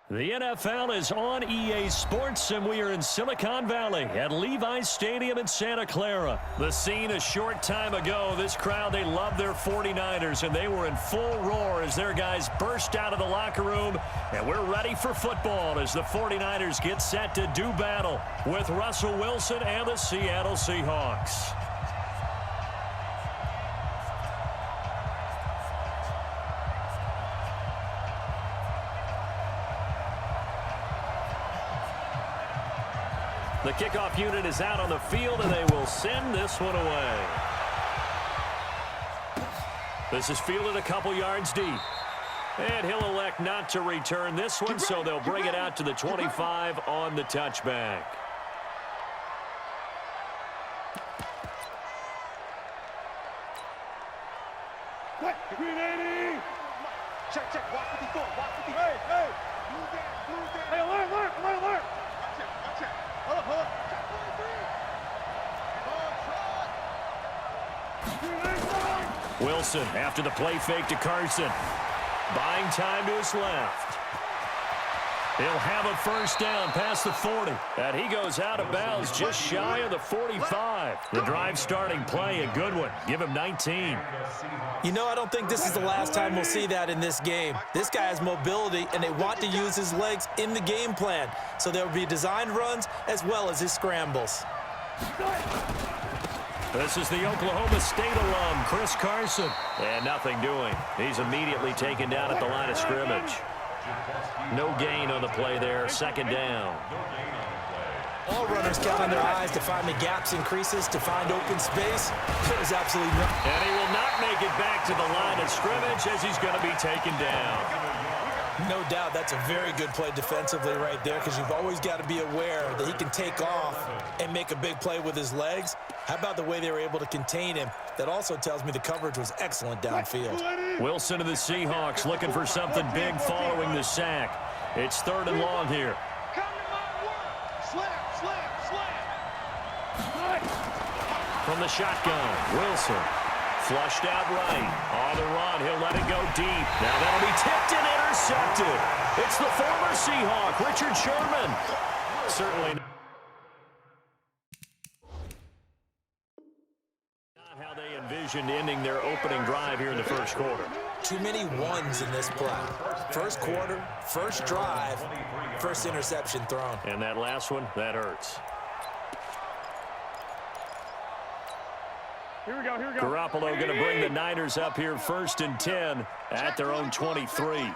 The NFL is on EA Sports, and we are in Silicon Valley at Levi's Stadium in Santa Clara. The scene a short time ago. This crowd, they love their 49ers, and they were in full roar as their guys burst out of the locker room. And we're ready for football as the 49ers get set to do battle with Russell Wilson and the Seattle Seahawks. The kickoff unit is out on the field, and they will send this one away. This is fielded a couple yards deep. And he'll elect not to return this one, so they'll bring it out to the 25 on the touchback. Check, check, watch 54, watch 54. Hey, hey. Hey, alert, alert, alert, alert. Watch it. Hold up, hold up. Wilson after the play fake to Carson. Buying time to his left. He'll have a first down past the 40. And he goes out of bounds just shy of the 45. The drive starting play, a good one. Give him 19. You know, I don't think this is the last time we'll see that in this game. This guy has mobility, and they want to use his legs in the game plan. So there will be designed runs as well as his scrambles. This is the Oklahoma State alum, Chris Carson. And nothing doing. He's immediately taken down at the line of scrimmage. No gain on the play there. Second down. All runners count on their eyes to find the gaps and creases, to find open space. There's absolutely no. And he will not make it back to the line of scrimmage as he's going to be taken down. No doubt that's a very good play defensively right there, because you've always got to be aware that he can take off and make a big play with his legs. How about the way they were able to contain him? That also tells me the coverage was excellent downfield. Wilson of the Seahawks looking for something big following the sack. It's 3rd and long here. From the shotgun, Wilson. Flushed out right. On the run, he'll let it go deep. Now that'll be tipped and intercepted. It's the former Seahawk, Richard Sherman. Certainly not how they envisioned ending their opening drive here in the first quarter. Too many ones in this play. First quarter, first drive, first interception thrown. And that last one, that hurts. Here we go, here we go. Garoppolo going to bring the Niners up here 1st and 10 at their own 23. Hey,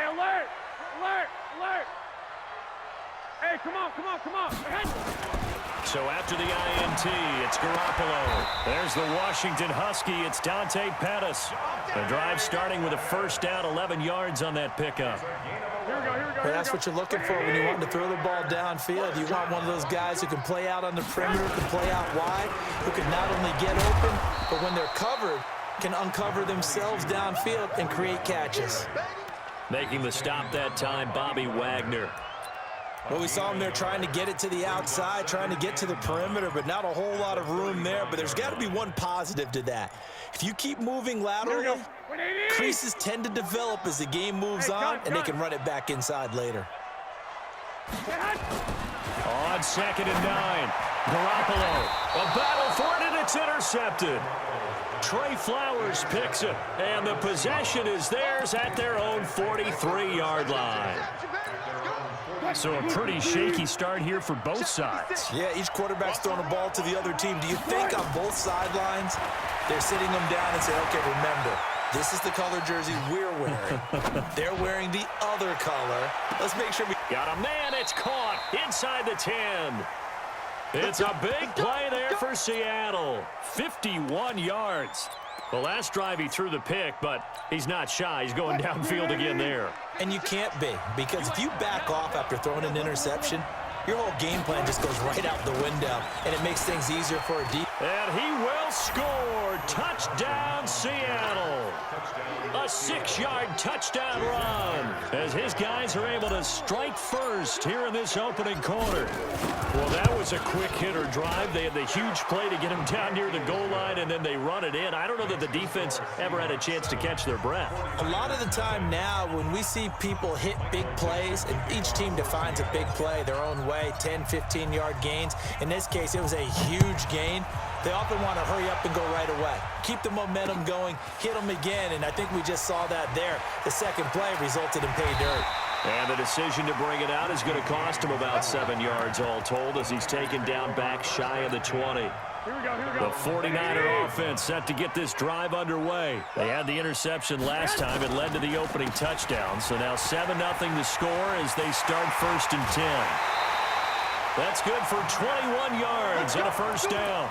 alert! Alert! Alert! Hey, come on, come on, come on. So after the INT, it's Garoppolo. There's the Washington Husky. It's Dante Pettis. The drive starting with a first down, 11 yards on that pickup. Here we go, here we go. Well, that's what you're looking for when you want to throw the ball downfield. You want one of those guys who can play out on the perimeter, who can play out wide, who can not only get open, but when they're covered, can uncover themselves downfield and create catches. Making the stop that time, Bobby Wagner. Well, we saw him there trying to get it to the outside, trying to get to the perimeter, but not a whole lot of room there. But there's got to be one positive to that. If you keep moving laterally, creases tend to develop as the game moves on, and they can run it back inside later. On 2nd and 9, Garoppolo. A battle for it, and it's intercepted. Trey Flowers picks it, and the possession is theirs at their own 43-yard line. So a pretty shaky start here for both sides. Yeah, each quarterback's throwing a ball to the other team. Do you think on both sidelines they're sitting them down and saying, okay, remember, this is the color jersey we're wearing. They're wearing the other color. Let's make sure we... Got a man, it's caught inside the 10. It's a big play there for Seattle. 51 yards. The last drive he threw the pick, but he's not shy. He's going downfield again there. And you can't be, because if you back off after throwing an interception, your whole game plan just goes right out the window, and it makes things easier for a defense. And he will score. Touchdown, Seattle. A 6-yard touchdown run as his guys are able to strike first here in this opening quarter. Well, that was a quick hitter drive. They had the huge play to get him down near the goal line, and then they run it in. I don't know that the defense ever had a chance to catch their breath. A lot of the time now when we see people hit big plays, and each team defines a big play their own way, 10, 15-yard gains. In this case, it was a huge gain. They often want to hurry up and go right away. Keep the momentum going, hit them again, and I think we just saw that there. The second play resulted in pay dirt. And the decision to bring it out is going to cost him about 7 yards all told as he's taken down back shy of the 20. Here we go. The 49er offense set to get this drive underway. They had the interception last time. It led to the opening touchdown. So now 7-0 the score as they start 1st and 10. That's good for 21 yards and a first down.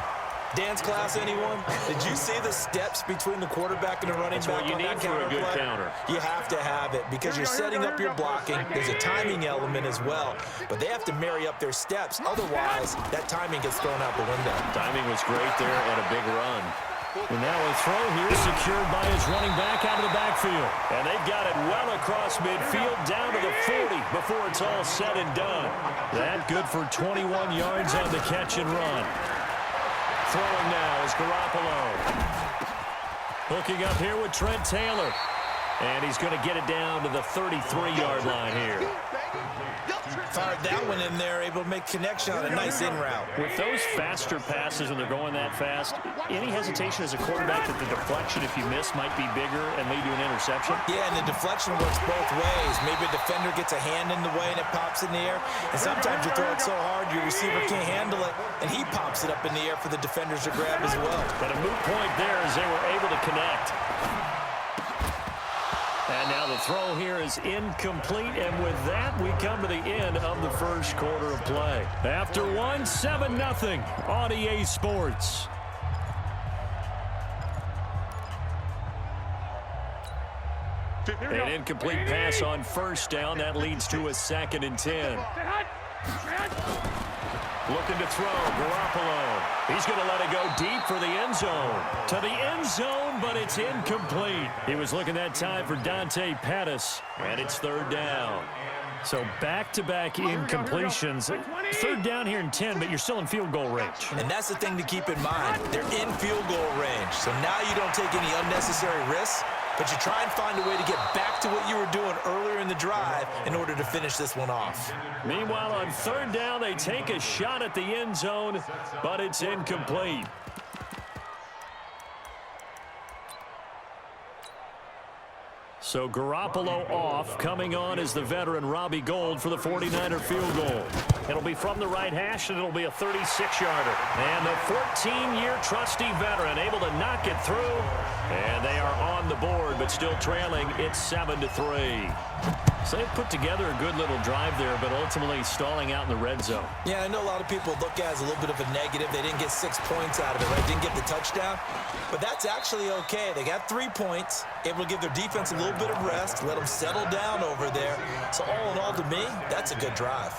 Dance class, anyone? Did you see the steps between the quarterback and the running back? That's what you need for a good counter. You have to have it because you're setting up your blocking. There's a timing element as well, but they have to marry up their steps. Otherwise, that timing gets thrown out the window. Timing was great there and a big run. And now a throw here secured by his running back out of the backfield. And they've got it well across midfield down to the 40 before it's all said and done. That good for 21 yards on the catch and run. Throwing now is Garoppolo. Hooking up here with Trent Taylor. And he's going to get it down to the 33-yard line here. Fired that one in there, able to make connection on a nice in route. With those faster passes when they're going that fast, any hesitation as a quarterback that the deflection, if you miss, might be bigger and lead to an interception? Yeah, and the deflection works both ways. Maybe a defender gets a hand in the way and it pops in the air. And sometimes you throw it so hard your receiver can't handle it, and he pops it up in the air for the defenders to grab as well. But a moot point there as they were able to connect. And now the throw here is incomplete, and with that, we come to the end of the first quarter of play. After one, 7-0 on EA Sports. An incomplete pass on first down. That leads to a 2nd and 10. Looking to throw, Garoppolo. He's going to let it go deep for the end zone. To the end zone, but it's incomplete. He was looking that time for Dante Pettis, and it's 3rd down. So back-to-back incompletions. 3rd down here in 10, but you're still in field goal range. And that's the thing to keep in mind. They're in field goal range, so now you don't take any unnecessary risks, but you try and find a way to get back to what you were doing earlier in the drive in order to finish this one off. Meanwhile, on 3rd down, they take a shot at the end zone, but it's incomplete. So Garoppolo off. Coming on is the veteran Robbie Gould for the 49er field goal. It'll be from the right hash, and it'll be a 36-yarder. And the 14-year trusty veteran able to knock it through. And they are on the board, but still trailing. It's 7-3. So they put together a good little drive there, but ultimately stalling out in the red zone. Yeah, I know a lot of people look at it as a little bit of a negative. They didn't get 6 points out of it, right? Didn't get the touchdown. But that's actually okay. They got 3 points, able to give their defense a little bit of rest, let them settle down over there. So all in all, to me, that's a good drive.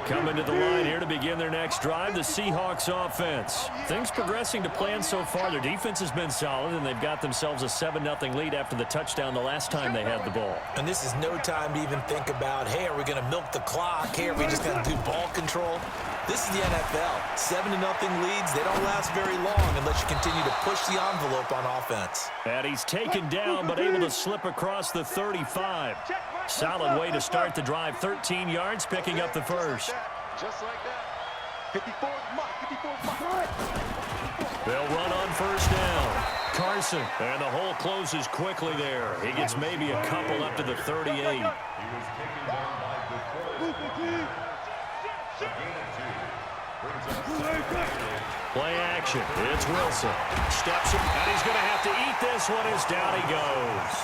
Coming to the line here to begin their next drive, the Seahawks offense. Things progressing to plan so far. Their defense has been solid, and they've got themselves a 7-0 lead after the touchdown the last time they had the ball. And this is no time to even think about, hey, are we going to milk the clock? Hey, are we just going to do ball control? This is the NFL. 7-0 leads, they don't last very long unless you continue to push the envelope on offense. And he's taken down, but able to slip across the 35. Solid way to start the drive. 13 yards, picking up the first. Just like that. 54 mark, 54 mark. They'll run on first down. Carson, and the hole closes quickly there. He gets maybe a couple up to the 38. Play action. It's Wilson. Steps him, and he's going to have to eat this one as down he goes.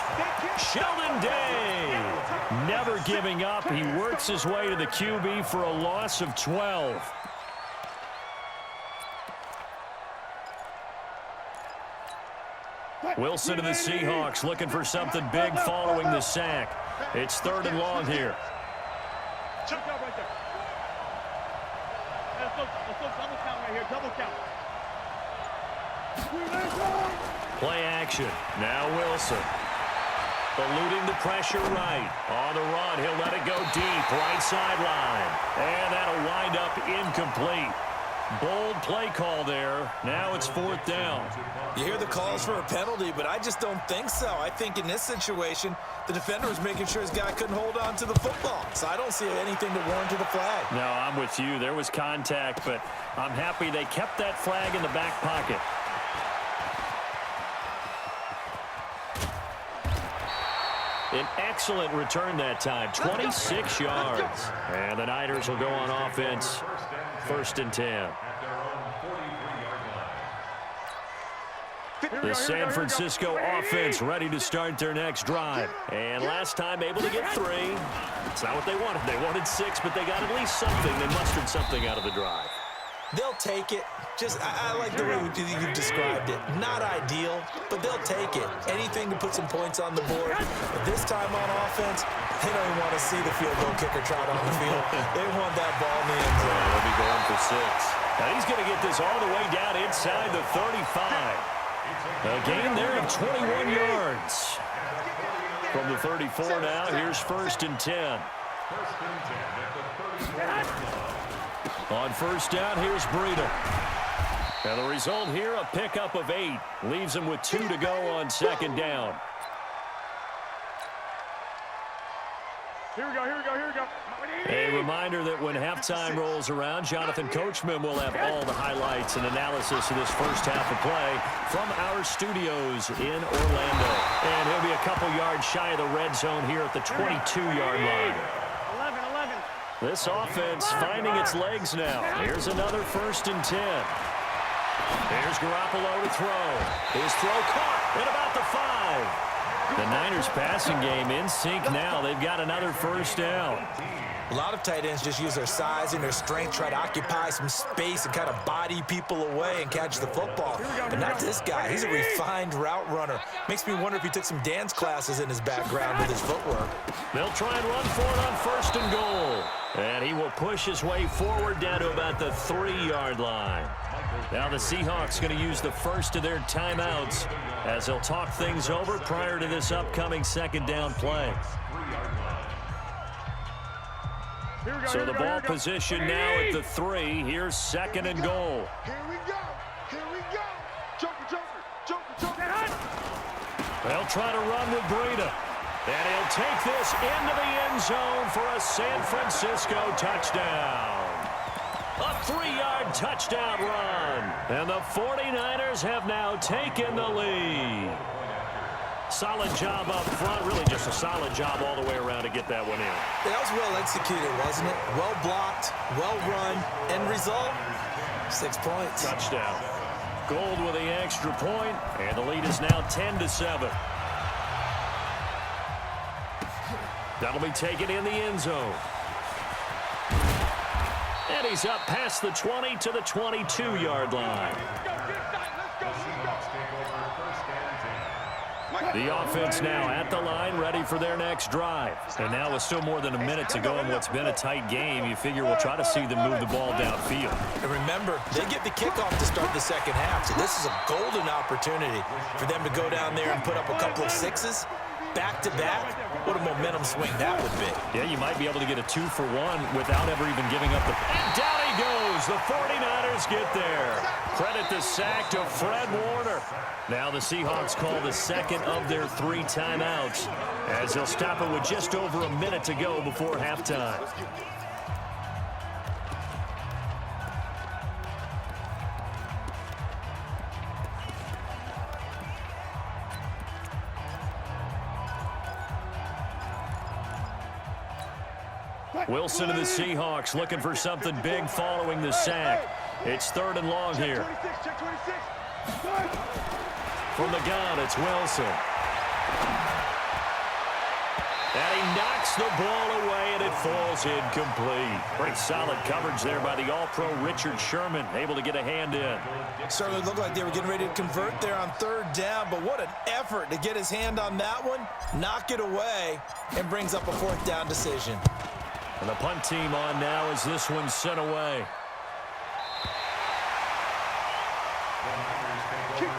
Sheldon Day, never giving up. He works his way to the QB for a loss of 12. Wilson and the Seahawks looking for something big following the sack. It's 3rd and long here. let's go double count right here, double count. Play action. Now Wilson. Eluding the pressure right. On the run, he'll let it go deep. Right sideline. And that'll wind up incomplete. Bold play call there. Now it's 4th down. You hear the calls for a penalty, but I just don't think so. I think in this situation, the defender was making sure his guy couldn't hold on to the football. So I don't see anything to warrant the flag. No, I'm with you. There was contact, but I'm happy they kept that flag in the back pocket. An excellent return that time, 26 yards. And the Niners will go on offense, 1st and 10. The San Francisco offense ready to start their next drive. And last time able to get 3. It's not what they wanted. They wanted 6, but they got at least something. They mustered something out of the drive. They'll take it. I like the way you've described it. Not ideal, but they'll take it. Anything to put some points on the board. But this time on offense, they don't even want to see the field goal kicker trot on the field. They want that ball in the end zone. They'll be going for 6. Now he's going to get this all the way down inside the 35. A gain there of 21 yards. From the 34 now, here's 1st and 10. On 1st down, here's Breida. And the result here, a pickup of 8. Leaves him with 2 to go on 2nd down. Here we go. A reminder that when halftime rolls around, Jonathan Coachman will have all the highlights and analysis of this first half of play from our studios in Orlando. And he'll be a couple yards shy of the red zone here at the 22-yard line. 11. This offense finding its legs now. Here's another 1st and 10. Here's Garoppolo to throw. His throw caught at about the 5. The Niners passing game in sync now. They've got another 1st down. A lot of tight ends just use their size and their strength, try to occupy some space and kind of body people away and catch the football. But not this guy. He's a refined route runner. Makes me wonder if he took some dance classes in his background with his footwork. They'll try and run for it on 1st and goal. And he will push his way forward down to about the 3-yard line. Now the Seahawks going to use the first of their timeouts as they'll talk things over prior to this upcoming 2nd down play. So the ball position now at the 3. Here's 2nd and goal. Here we go. Joker. They'll try to run with Breida. And he'll take this into the end zone for a San Francisco touchdown. A 3-yard touchdown run. And the 49ers have now taken the lead. Solid job up front. Really just a solid job all the way around to get that one in. That was well executed, wasn't it? Well blocked, well run. End result, 6 points. Touchdown. Gold with the extra point, and the lead is now 10-7. That'll be taken in the end zone. And he's up past the 20 to the 22-yard line. The offense now at the line, ready for their next drive. And now with still more than a minute to go in what's been a tight game, you figure we'll try to see them move the ball downfield. And remember, they get the kickoff to start the 2nd half, so this is a golden opportunity for them to go down there and put up a couple of 6s. Back-to-back, what a momentum swing that would be. Yeah, you might be able to get a 2-for-1 without ever even giving up the... And down he goes! The 49ers get there. Credit the sack to Fred Warner. Now the Seahawks call the 2nd of their 3 timeouts as they'll stop it with just over a minute to go before halftime. Wilson and the Seahawks looking for something big following the sack. It's 3rd and long here. From the gun, it's Wilson. And he knocks the ball away, and it falls incomplete. Pretty solid coverage there by the All-Pro Richard Sherman, able to get a hand in. Certainly looked like they were getting ready to convert there on 3rd down, but what an effort to get his hand on that one, knock it away, and brings up a 4th down decision. And the punt team on now as this one's sent away. Keep it.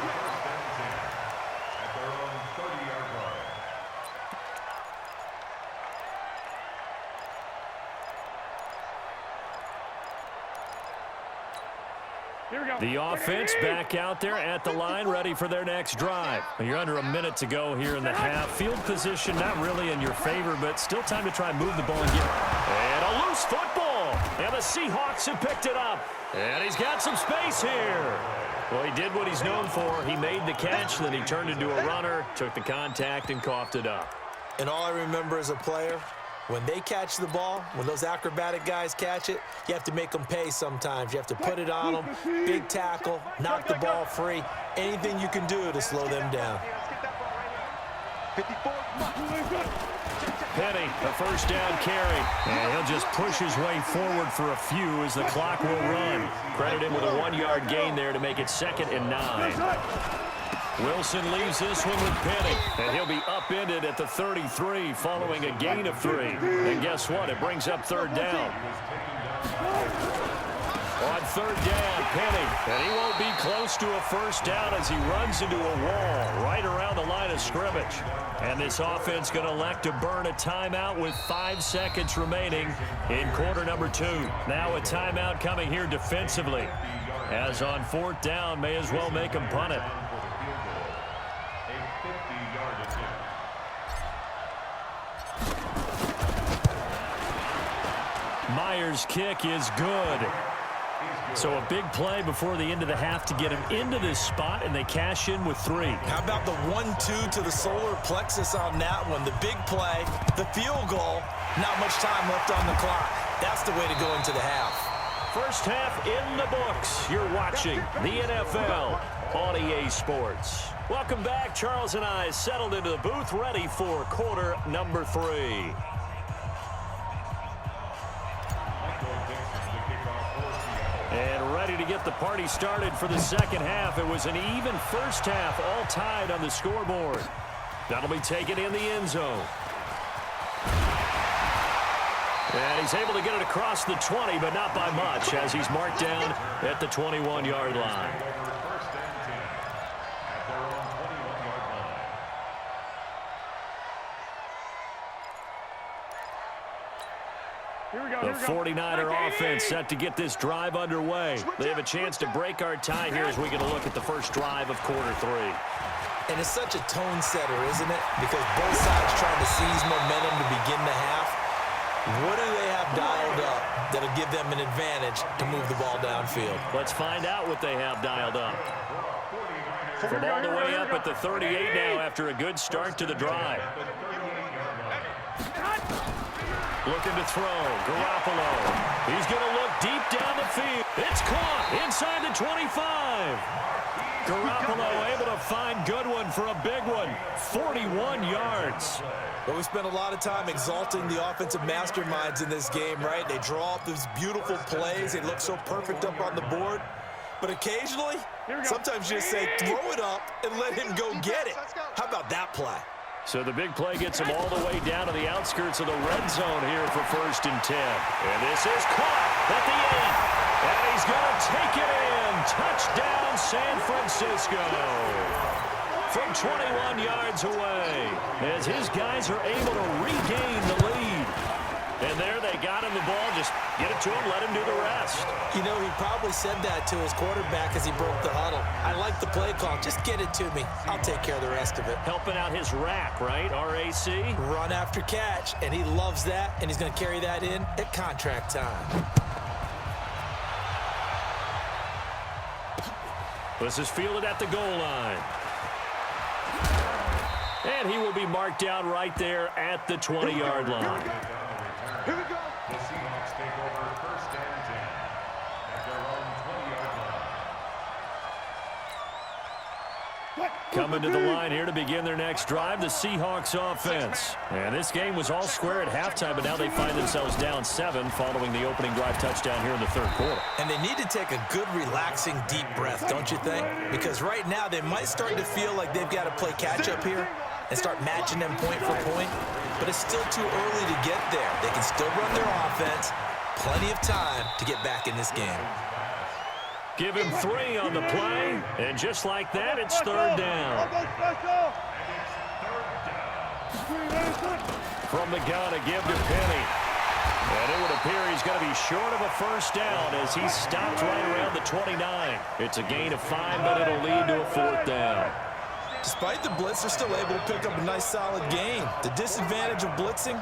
The offense back out there at the line, ready for their next drive. You're under a minute to go here in the half. Field position not really in your favor, but still time to try and move the ball and get... And a loose football. And the Seahawks have picked it up. And he's got some space here. Well, he did what he's known for. He made the catch, then he turned into a runner, took the contact, and coughed it up. And all I remember as a player, when they catch the ball, when those acrobatic guys catch it, you have to make them pay sometimes. You have to put it on them, big tackle, knock the ball free, anything you can do to slow them down. Penny, a first down carry. And he'll just push his way forward for a few as the clock will run. Credit him with a 1-yard gain there to make it 2nd and 9. Wilson leaves this one with Penny, and he'll be upended at the 33 following a gain of 3. And guess what? It brings up 3rd down. On 3rd down, Penny, and he won't be close to a first down as he runs into a wall right around the line of scrimmage. And this offense going to elect to burn a timeout with 5 seconds remaining in quarter number 2. Now a timeout coming here defensively, as on 4th down, may as well make him punt it. Myers' kick is good. So a big play before the end of the half to get him into this spot, and they cash in with 3. How about the 1-2 to the solar plexus on that one? The big play, the field goal, not much time left on the clock. That's the way to go into the half. First half in the books. You're watching the NFL on EA Sports. Welcome back. Charles and I settled into the booth, ready for quarter number 3. And ready to get the party started for the second half. It was an even first half, all tied on the scoreboard. That'll be taken in the end zone. And he's able to get it across the 20, but not by much, as he's marked down at the 21-yard line. The 49er offense set to get this drive underway. They have a chance to break our tie here as we get a look at the first drive of quarter 3. And it's such a tone setter, isn't it? Because both sides trying to seize momentum to begin the half. What do they have dialed up that'll give them an advantage to move the ball downfield? Let's find out what they have dialed up. From all the way up at the 38 now after a good start to the drive. Looking to throw. Garoppolo. He's going to look deep down the field. It's caught inside the 25. Garoppolo able to find Goodwin for a big one. 41 yards. But we spent a lot of time exalting the offensive masterminds in this game, right? They draw up these beautiful plays. They look so perfect up on the board. But occasionally, sometimes you just say, throw it up and let him go get it. How about that play? So the big play gets him all the way down to the outskirts of the red zone here for 1st and 10. And this is caught at the end. And he's going to take it in. Touchdown, San Francisco. From 21 yards away, as his guys are able to regain the lead. And there they got him the ball. Just get it to him, let him do the rest. You know, he probably said that to his quarterback as he broke the huddle. I like the play call. Just get it to me. I'll take care of the rest of it. Helping out his rack, right? RAC? Run after catch, and he loves that, and he's going to carry that in at contract time. This is fielded at the goal line. And he will be marked down right there at the 20-yard line. Here we go. The Seahawks take over 1st and 10 at their own 20-yard line. Coming to the line here to begin their next drive, the Seahawks offense. And this game was all square at halftime, but now they find themselves down 7 following the opening drive touchdown here in the 3rd quarter. And they need to take a good, relaxing, deep breath, don't you think? Because right now they might start to feel like they've got to play catch-up here and start matching them point for point. But it's still too early to get there. They can still run their offense. Plenty of time to get back in this game. Give him 3 on the play, and just like that, it's third down. From the gun, a give to Penny. And it would appear he's going to be short of a first down as he stopped right around the 29. It's a gain of 5, but it'll lead to a fourth down. Despite the blitz, they're still able to pick up a nice solid gain. The disadvantage of blitzing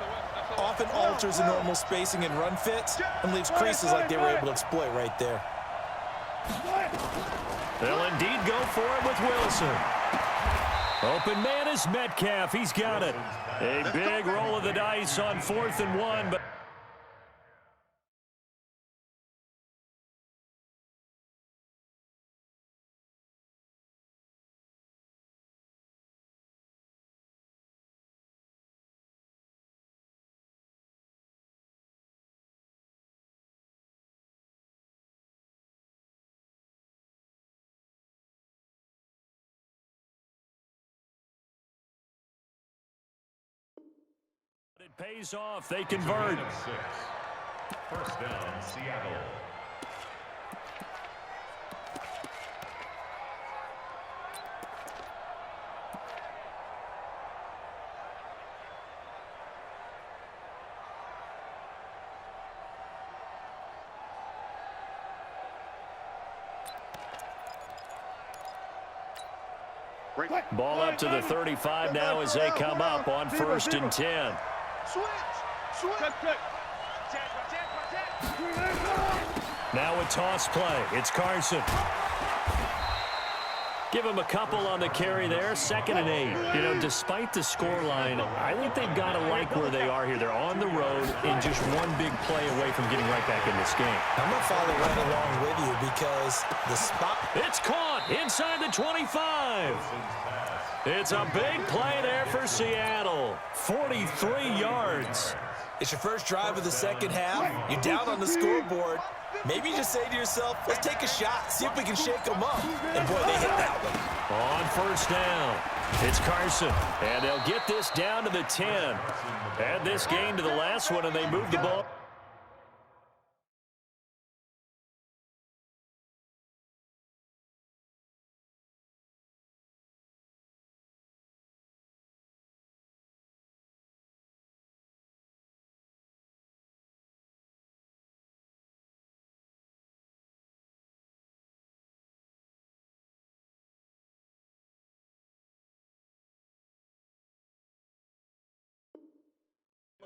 often alters the normal spacing and run fits and leaves creases like they were able to exploit right there. They'll indeed go for it with Wilson. Open man is Metcalf. He's got it. A big roll of the dice on 4th and 1, but it pays off. They convert. 6. First down, Seattle. Ball up to the 35 now as they come up on 1st and 10. Now a toss play. It's Carson. Give him a couple on the carry there. 2nd and 8. You know, despite the scoreline, I think they've got to like where they are here. They're on the road and just one big play away from getting right back in this game. I'm going to follow right along with you because the spot... It's caught inside the 25. It's a big play there for Seattle. 43 yards. It's your first drive of the second half. You're down on the scoreboard. Maybe you just say to yourself, let's take a shot, see if we can shake them up. And, boy, they hit that one. On 1st down, it's Carson. And they'll get this down to the 10. Add this game to the last one, and they move the ball.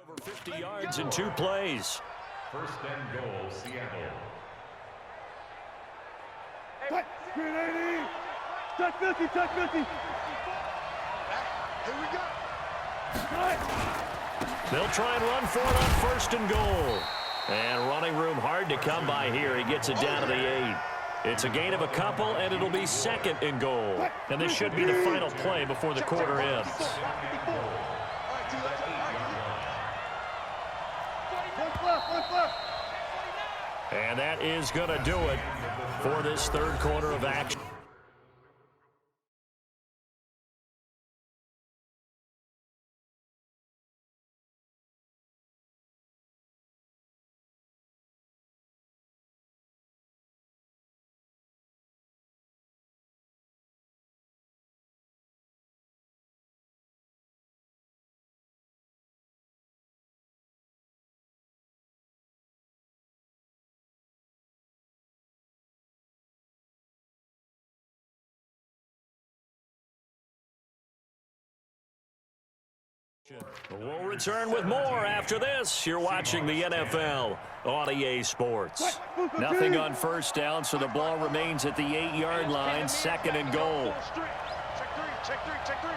Over 50 yards in 2 plays. 1st and goal, Seattle. Green 80. Touch 50, touch 50. Here we go. They'll try and run for it on 1st and goal. And running room hard to come by here. He gets it down to the 8. It's a gain of a couple, and it'll be 2nd and goal. And this should be the final play before the quarter ends. And that is going to do it for this 3rd quarter of action. We'll return with more after this. You're watching the NFL on EA Sports. Nothing on 1st down, so the ball remains at the 8-yard line, 2nd and goal. Check 3, check 3, check 3.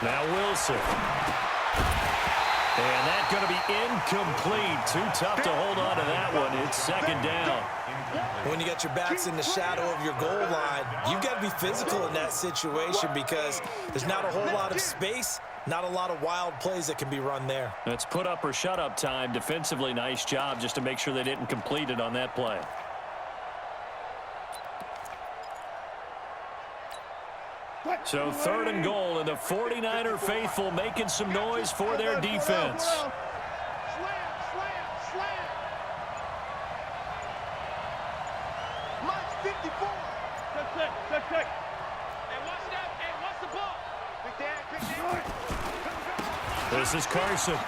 Now Wilson. And that's going to be incomplete. Too tough to hold on to that one. It's 2nd down. When you got your backs in the shadow of your goal line, you've got to be physical in that situation because there's not a whole lot of space, not a lot of wild plays that can be run there. That's put up or shut up time. Defensively, nice job just to make sure they didn't complete it on that play. So 3rd and goal, and the 49er faithful making some noise for their defense. Slam, slam, slam. Mike's 54. Check. And watch that, and watch the ball. Big Dan. This is Carson.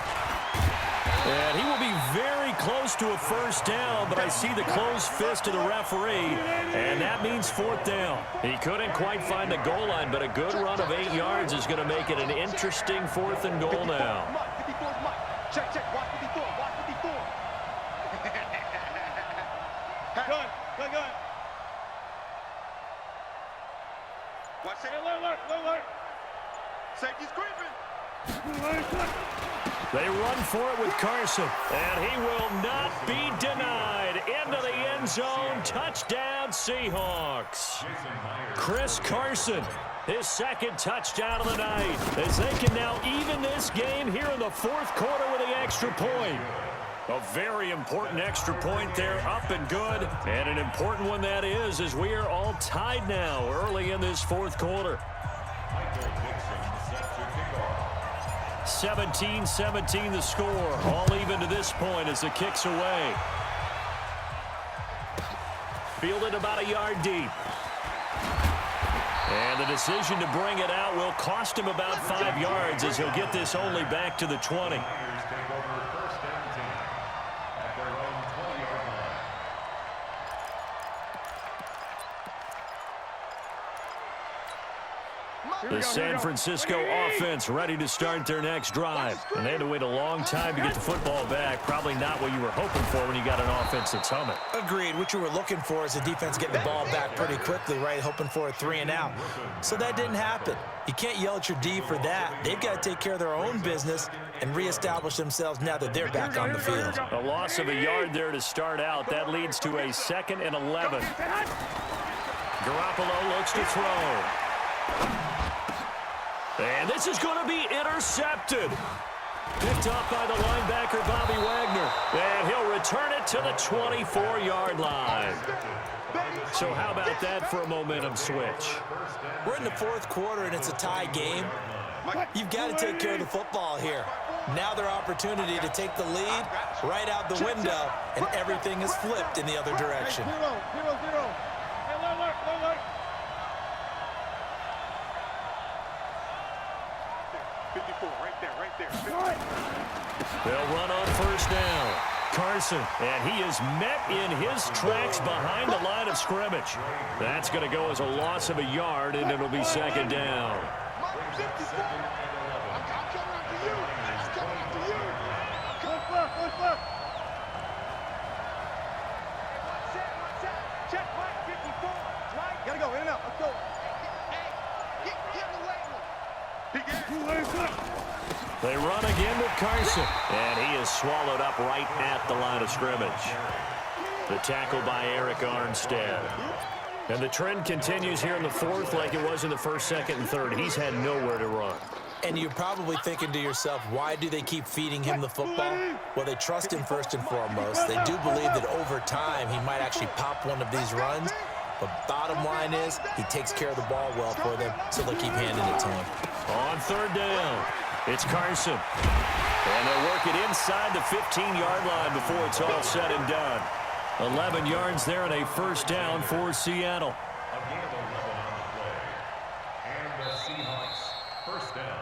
And he will be very close to a first down, but I see the closed fist of the referee, and that means 4th down. He couldn't quite find the goal line, but a good run of 8 yards is going to make it an interesting 4th and goal now. Mike, 54 is Mike. Check, watch 54, watch 54. Gun. Watch it. Alert. Safety's creeping. They run for it with Carson, and he will not be denied. Into the end zone, touchdown Seahawks. Chris Carson, his 2nd touchdown of the night, as they can now even this game here in the 4th quarter with the extra point. A very important extra point there, up and good, and an important one that is, as we are all tied now early in this 4th quarter. 17-17 the score, all even to this point as the kick's away. Fielded about a yard deep. And the decision to bring it out will cost him about 5 yards, as he'll get this only back to the 20. The San Francisco offense ready to start their next drive. And they had to wait a long time to get the football back. Probably not what you were hoping for when you got an offense that's humming. Agreed. What you were looking for is the defense getting the ball back pretty quickly, right? Hoping for a 3 and out. So that didn't happen. You can't yell at your D for that. They've got to take care of their own business and reestablish themselves now that they're back on the field. A loss of a yard there to start out. That leads to a 2nd and 11. Garoppolo looks to throw. And this is going to be intercepted. Picked off by the linebacker, Bobby Wagner. And he'll return it to the 24-yard line. So how about that for a momentum switch? We're in the 4th quarter, and it's a tie game. You've got to take care of the football here. Now their opportunity to take the lead right out the window, and everything is flipped in the other direction. 0. Alert. 54, right there. They'll run on first down. Carson, and he is met in his tracks behind the line of scrimmage. That's going to go as a loss of a yard, and it'll be 2nd down. Check, Mike, 54. Right. Gotta go, in and out. Let's go. They run again with Carson, and he is swallowed up right at the line of scrimmage. The tackle by Eric Armstead. And the trend continues here in the 4th like it was in the 1st, 2nd, and 3rd. He's had nowhere to run. And you're probably thinking to yourself, why do they keep feeding him the football? Well, they trust him first and foremost. They do believe that over time he might actually pop one of these runs. But bottom line is, he takes care of the ball well for them, so they'll keep handing it to him. On 3rd down, it's Carson. And they'll work it inside the 15-yard line before it's all said and done. 11 yards there and a first down for Seattle. Again, 11 on the play. And the Seahawks first down.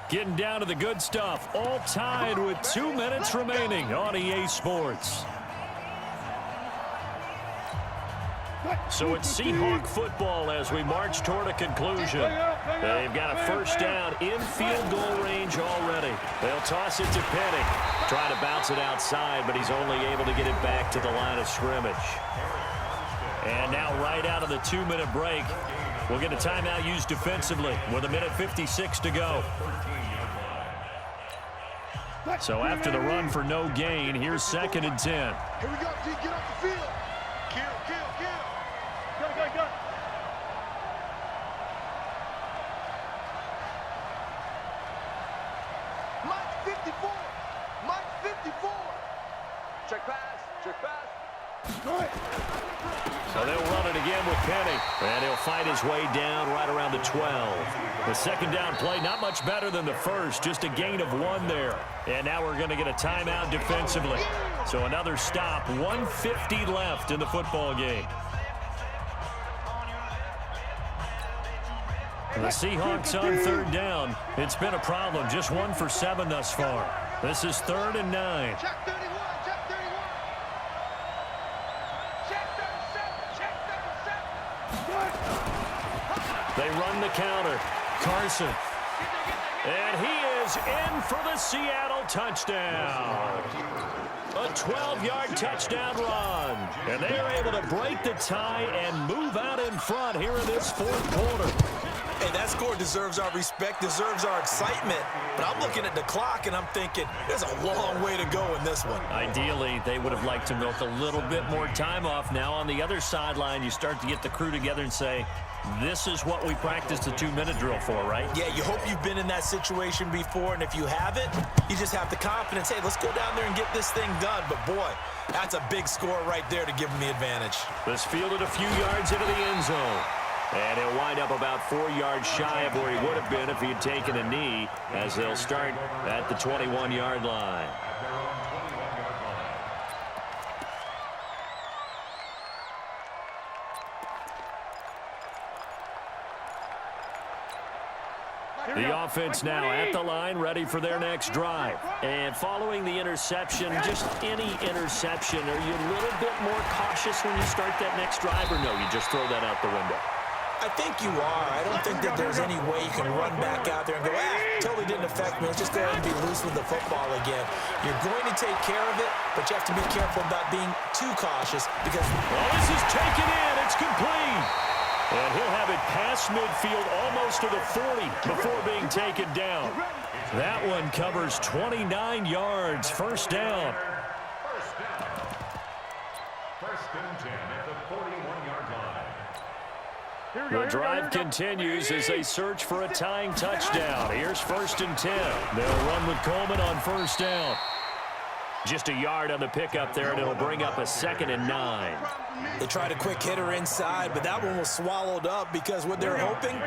Getting down to the good stuff. All tied with 2 minutes remaining on EA Sports. So it's Seahawk football as we march toward a conclusion. They've got a first down in field goal range already. They'll toss it to Penny. Try to bounce it outside, but he's only able to get it back to the line of scrimmage. And now right out of the 2-minute break, we'll get a timeout used defensively with 1:56 to go. So after the run for no gain, here's 2nd and 10. Here we go, G. Get off the field. Kill. Go. Mike 54. Check pass. So they'll run it again with Penny. And he'll fight his way down right around the 12. The second down play, not much better than the first. Just a gain of 1 there. And now we're going to get a timeout defensively. So another stop. 1:50 left in the football game. The Seahawks on third down. It's been a problem. Just 1 for 7 thus far. This is 3rd and 9. Check 31, check 31. Check 37, check 37. They run the counter. Carson. And he is in for the Seattle touchdown. A 12-yard touchdown run. And they are able to break the tie and move out in front here in this fourth quarter. Hey, that score deserves our respect, deserves our excitement. But I'm looking at the clock, and I'm thinking there's a long way to go in this one. Ideally, they would have liked to milk a little bit more time off. Now on the other sideline, you start to get the crew together and say, this is what we practiced the 2-minute drill for, right? Yeah, you hope you've been in that situation before, and if you haven't, you just have the confidence, hey, let's go down there and get this thing done. But, boy, that's a big score right there to give them the advantage. This fielded a few yards into the end zone. And he'll wind up about 4 yards shy of where he would have been if he had taken a knee, as they'll start at the 21-yard line. The offense now at the line, ready for their next drive. And following the interception, just any interception, are you a little bit more cautious when you start that next drive, or no, you just throw that out the window? I think you are. I don't think that there's any way you can run back out there and go, totally didn't affect me. Let's just go ahead and be loose with the football again. You're going to take care of it, but you have to be careful about being too cautious because... Oh, this is taken in. It's complete. And he'll have it past midfield almost to the 40 before being taken down. That one covers 29 yards. First down. First and 10 at the 41-yard line. The drive continues as they search for a tying touchdown. Here's 1st and 10. They'll run with Coleman on first down. Just a yard on the pickup there, and it'll bring up a 2nd and 9. They tried a quick hitter inside, but that one was swallowed up because what they're hoping,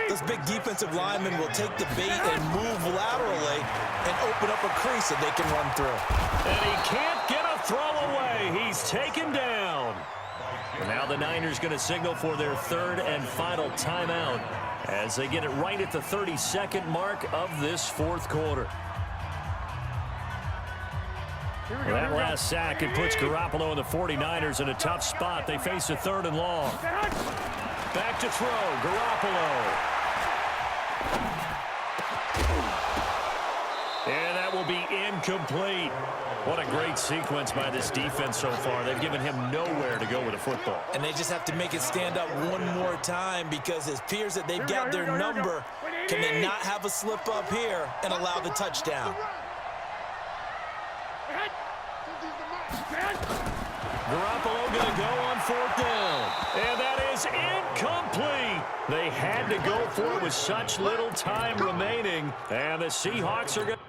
those big defensive linemen will take the bait and move laterally and open up a crease that they can run through. And he can't get a throw away. He's taken down. And now the Niners going to signal for their 3rd and final timeout as they get it right at the 32nd mark of this 4th quarter. Well, that last sack, it puts Garoppolo and the 49ers in a tough spot. They face a 3rd and long. Back to throw, Garoppolo. And that will be incomplete. What a great sequence by this defense so far. They've given him nowhere to go with the football. And they just have to make it stand up one more time because it appears that they've got their number. Can they not have a slip up here and allow the touchdown? Garoppolo going to go on 4th down. And that is incomplete. They had to go for it with such little time remaining. And the Seahawks are going to...